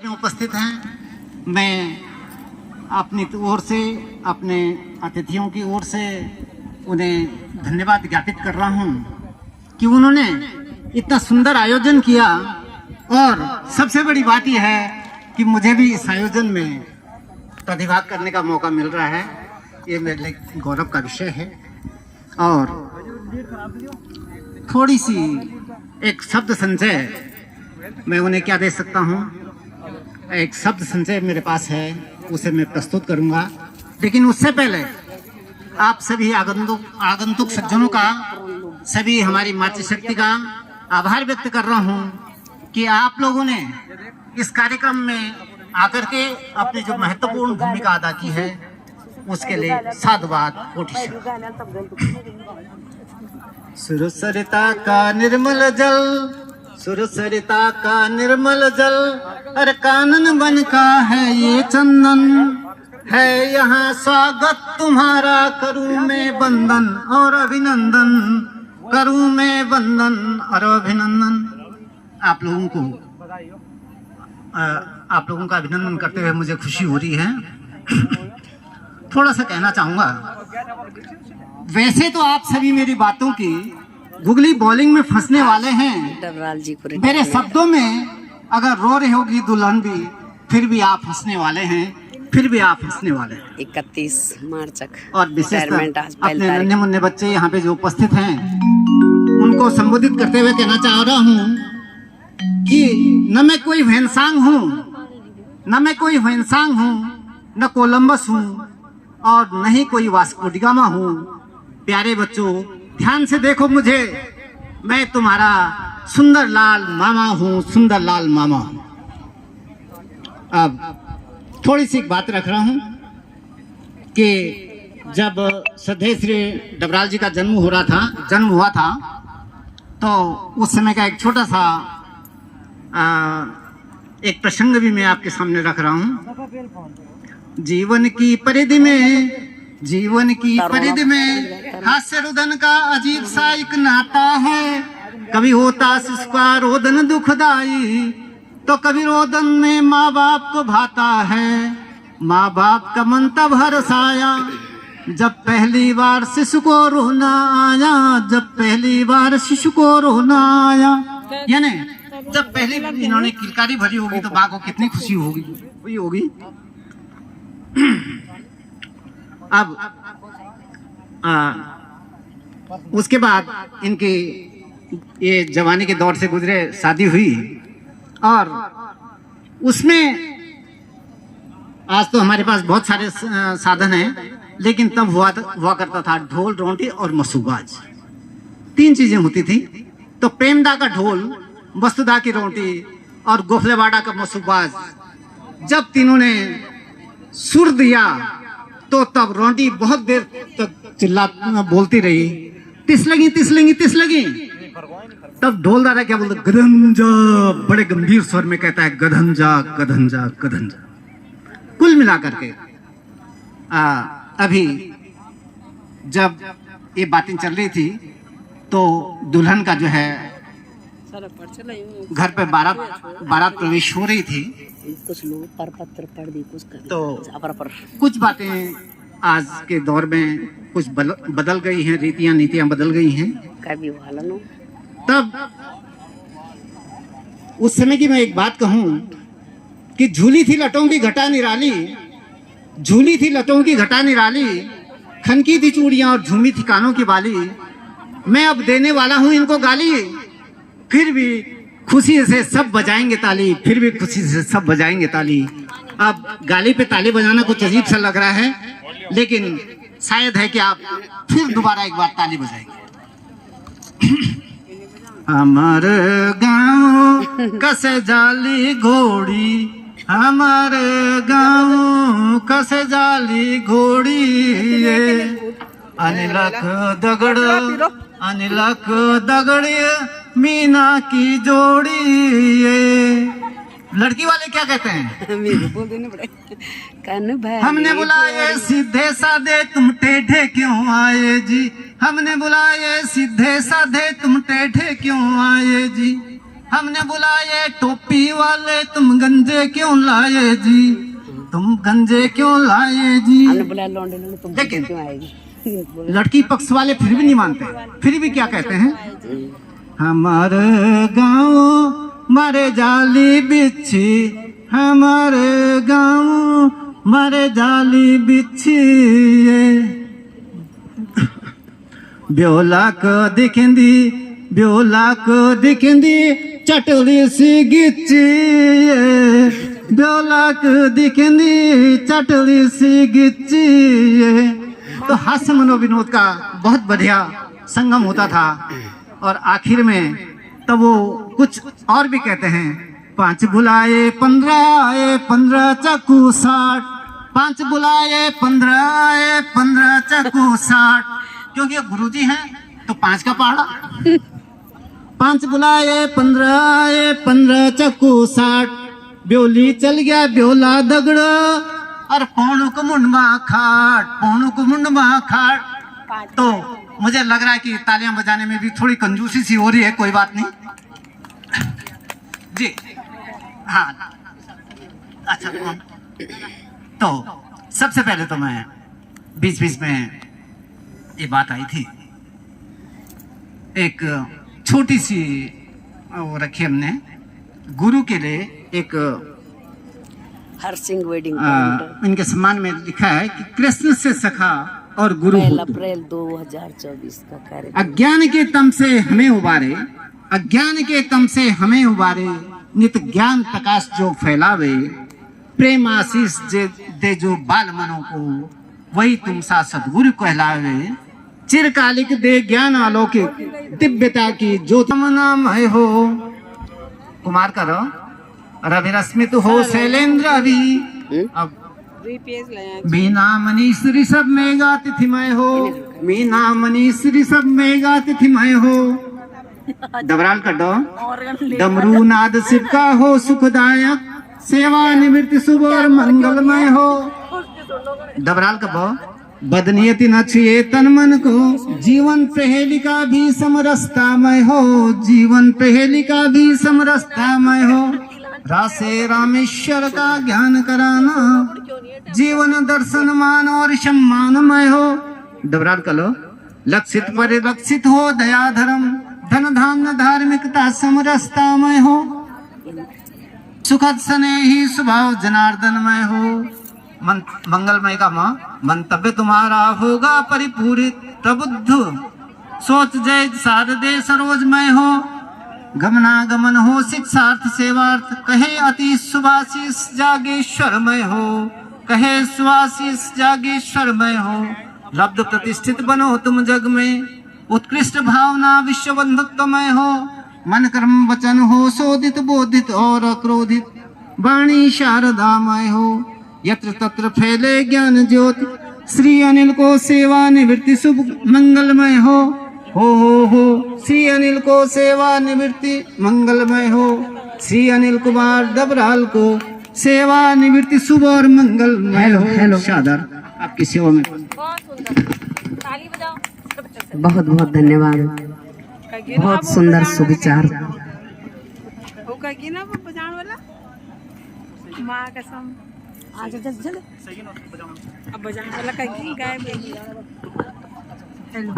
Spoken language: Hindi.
उपस्थित हैं, मैं अपनी ओर से, अपने अतिथियों की ओर से उन्हें धन्यवाद ज्ञापित कर रहा हूं कि उन्होंने इतना सुंदर आयोजन किया। और सबसे बड़ी बात यह है कि मुझे भी इस आयोजन में प्रतिभाग करने का मौका मिल रहा है। ये मेरे लिए गौरव का विषय है। और थोड़ी सी एक शब्द संचय मैं उन्हें क्या दे सकता हूँ, एक शब्द संचय मेरे पास है, उसे मैं प्रस्तुत करूंगा। लेकिन उससे पहले आप सभी आगंतुक सज्जनों का, सभी हमारी मातृशक्ति का आभार व्यक्त कर रहा हूं कि आप लोगों ने इस कार्यक्रम में आकर के अपनी जो महत्वपूर्ण भूमिका अदा की है, उसके लिए साधुवाद कोटि। सुरसरिता का निर्मल जल, सुरसरिता का निर्मल जल, अरे कानन बन का है ये चंदन, है यहाँ स्वागत तुम्हारा, करूँ मैं वंदन और अभिनंदन, करूँ मैं वंदन और अभिनंदन। आप लोगों का अभिनंदन करते हुए मुझे खुशी हो रही है। थोड़ा सा कहना चाहूंगा, वैसे तो आप सभी मेरी बातों की गुगली बॉलिंग में फंसने वाले हैं। मेरे शब्दों में अगर रो रही होगी दुल्हन भी, फिर भी आप हंसने वाले हैं, फिर भी आप हंसने वाले हैं। 31 मार्च और विशेषकर अपने नन्हे मुन्ने बच्चे यहाँ पे जो उपस्थित हैं, उनको संबोधित करते हुए कहना चाह रहा हूँ कि न मैं कोई भैंसांग हूँ, न कोलंबस हूँ, और न ही कोई वास्को डी गामा हूँ। प्यारे बच्चों, ध्यान से देखो मुझे, मैं तुम्हारा सुंदर लाल मामा हूँ, सुंदर लाल मामा हूँ। अब थोड़ी सी बात रख रहा हूँ कि जब श्रद्धेय श्री डबराल जी का जन्म हुआ था, तो उस समय का एक छोटा सा एक प्रसंग भी मैं आपके सामने रख रहा हूँ। जीवन की परिधि में हास्य रुदन का अजीब सा एक नाता है। कभी होता शिशुका रोदन दुखदाई, तो कभी रोदन में माँ बाप को भाता है। माँ बाप का मन तब हर्षाया जब पहली बार शिशु को रोना आया। यानी जब पहली बार इन्होंने किलकारी भरी होगी तो माँ को कितनी खुशी होगी। अब उसके बाद इनकी ये जवानी के दौर से गुजरे, शादी हुई, और उसमें आज तो हमारे पास बहुत सारे साधन हैं, लेकिन तब हुआ करता था ढोल, रोंटी और मसूबाज। 3 चीजें होती थी। तो प्रेमदा का ढोल, वस्तुदा की रोंटी और गोफलेवाड़ा का मसूबाज, जब तीनों ने सुर दिया तो तब रोंटी बहुत देर तक बोलती रही, तिस लगी। तब ढोलदारा क्या बोलता, गधंजा, बड़े गंभीर स्वर में कहता है, गधंजा। कुल मिलाकर के अभी जब ये बातें चल रही थी, तो दुल्हन का जो है घर पे बारात प्रवेश हो रही थी। कुछ लोग पर पत्र पढ़ दी, कुछ बातें आज के दौर में कुछ बदल गई हैं, नीतियां बदल गई हैं। तब उस समय की मैं एक बात कहूं कि झूली थी लटों की घटा निराली, खनकी थी चूड़ियां और झूमी थी कानों की बाली। मैं अब देने वाला हूं इनको गाली, फिर भी खुशी से सब बजाएंगे ताली। अब गाली पे ताली बजाना कुछ अजीब सा लग रहा है, लेकिन शायद है कि आप फिर दोबारा एक बार ताली बजाएंगे। हमारे गाँव कसे जाली घोड़ी, हमारे गाँव कसे जाली घोड़ी, अनिलक दगड़ मीना की जोड़ी। लड़की वाले क्या कहते हैं? हमने बुलाए सीधे साधे तुम टेढ़े क्यों आए जी, हमने बुलाए सीधे साधे तुम टेढ़े क्यों आए जी। हमने बुलाए टोपी वाले, तुम गंजे क्यों लाए जी, तुम गंजे क्यों लाए जी। हमने बुलाया लौंडे ने, तुम लेकिन क्यों आएगी? लड़की पक्ष वाले फिर भी नहीं मानते, फिर भी क्या कहते हैं, हमारे गाँव मारे जाली बिच्छी, हमारे गाँव मारे जाली बिच्छी, ब्योला को दिखेंदी, ब्योला को दिखेंदी चटली सी गिच्ची, ब्योला को दिखेंदी चटली सी गिच्ची। तो हास्य मनोविनोद का बहुत बढ़िया संगम होता था। और आखिर में तो वो कुछ और भी कहते हैं, 5 बुलाए 15 आए, 15 चाकू 60, 5 बुलाए 15 आए, 15 चाकू 60, क्योंकि ये गुरुजी हैं तो 5 का पहाड़ा। 5 बुलाए 15 आए, 15 चाकू 60, ब्योली चल गया ब्योला दगड़, और पौनों को मुंडमा खाट, पौनों को मुंडमा खाट। तो मुझे लग रहा है कि तालियां बजाने में भी थोड़ी कंजूसी सी हो रही है, कोई बात नहीं जी। हाँ अच्छा, तो सबसे पहले तो मैं बीच बीच में ये बात आई थी, एक छोटी सी वो रखी हमने गुरु के लिए, एक हर सिंह वेडिंग इनके सम्मान में लिखा है कि कृष्ण से सखा और गुरु 1 हो। अप्रैल 2024 का कार्यक्रम। अज्ञान के तम से हमें उबारे, अज्ञान के तम से हमें उबारे, नित ज्ञान प्रकाश जो फैलावे, प्रेम आशीष दे जो बाल मनों को, वही तुम सा सदगुरु कहलावे, चिरकालिक दे ज्ञान अलौकिक, दिव्यता की ज्योति नाम है हो। कुमार करो रवि रश्मित हो शैलेंद्र अभी, अब मीना मनीष ऋषभ मेगा तिथिमय हो, मीना मनीष ऋषभ मेगा तिथिमय हो। डबराल कर दो, डमरू नाद शिव का हो सुखदायक, सेवा निवृत्ति शुभ और मंगलमय हो। डबराल कबो, बदनियति न छुए तन मन को, जीवन पहेलिका भी समरसतामय हो, जीवन पहेलिका भी समरसतामय हो। रासे रामेश्वर का ज्ञान कराना, जीवन दर्शन मान और सम्मानमय हो। डबराल कलो, लक्षित परिलक्षित हो दया धर्म, धन धान्य धार्मिकता समरसतामय हो। सुखद स्नेही स्वभाव जनार्दनमय हो। मंगलमय का माँ, मंतव्य तुम्हारा होगा परिपूरित, प्रबुद्ध सोच जय शारदे सरोजमय हो। गमनागमन हो शिक्षार्थ सेवार्थ, कहे अति सुभाषिष जागेश्वरमय हो, कहे सुभाषिष जागेश्वरमय हो। लब्ध प्रतिष्ठित बनो तुम जग में, उत्कृष्ट भावना विश्व बंधुत्वमय हो। मन कर्म वचन हो शोधित बोधित और अक्रोधित, वाणी शारदामय हो। यत्र तत्र फैले ज्ञान ज्योति, श्री अनिल को सेवा निवृत्ति शुभ मंगलमय हो। श्री अनिल को सेवा निवृत्ति मंगलमय हो। श्री अनिल कुमार डबराल को सेवा निवृत्ति शुभ और मंगलमय हो। हेलो शादर, आपकी सेवा में। बहुत बहुत धन्यवाद, बहुत सुंदर सुविचार। अब बजाने वाला कहीं गायब है। हेलो